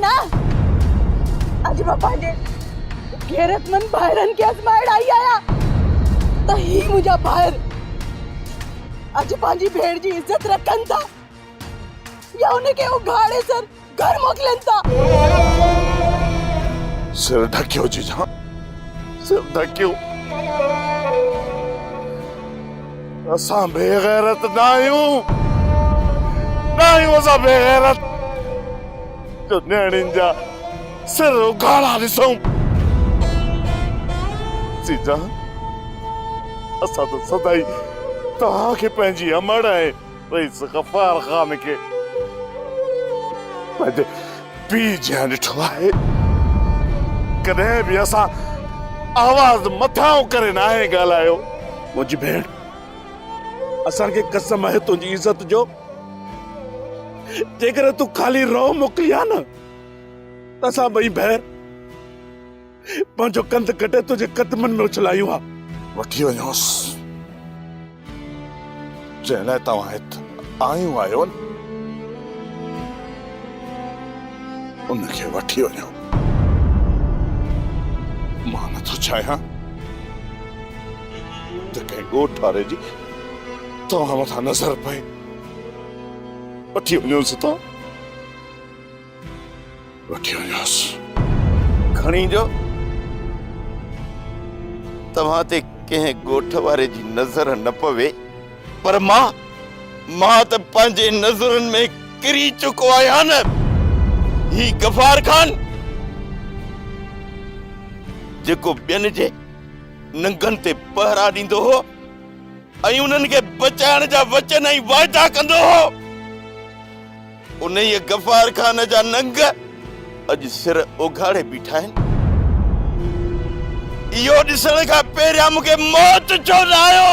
ना अज मां पंहिंजे गैरतमंद भाइरनि खे आज़माइण आई आहियां त ही मुंहिंजा भाइर अज पंहिंजी भेण जी इज्जत रखनि था या उनखे उघाड़े सर घर मोकिलनि था। सिर ढकियो जीजा, सिर ढकियो। असां बेगैरत ना आहियूं, असां बेगैरत जो न्याणियुनि जा सिर उघाड़ा ॾिसूं। जीजा असां तो सदाई तव्हांखे पंहिंजी अमड़ ऐं रईस गफ़ार ख़ान खे पंहिंजे पीउ जियां ॾिठो आहे। कॾहिं बि असां आवाज़ मथां करे न आहे ॻाल्हायो। मुंहिंजी भेण असांखे कसम आहे तुंहिंजी इज़त जो, जेकर तूं खाली रो मोकिली आहे न त असां ॿई भेण पंहिंजो कंध कटे तुंहिंजे कदमनि में उछलायूं हा। वठी वञोसि जंहिं लाइ तव्हां हिते आयूं आहियो न, उनखे वठी वञो। मां नथो चाहियां त कंहिं ॻोठ वारे जी तव्हां मथां नज़र पए। वठी वञोसि तो, वठी वञोसि। खणी जो तव्हां ते कंहिं ॻोठ वारे जी नज़र न पवे, पर मां त पंहिंजे नज़रनि में किरी चुको आहियां न। ही गफ़ार खान जेको ॿियनि जे नंगनि ते पहरा ॾींदो हो ऐं उन्हनि खे बचाइण जा वचन ऐं वाइदा कंदो हो, उन ई गफ़ार खान जा नंग अॼु सिर उघाड़े बीठा आहिनि। इहो ॾिसण खां पहिरियां मूंखे मौत छो न आयो?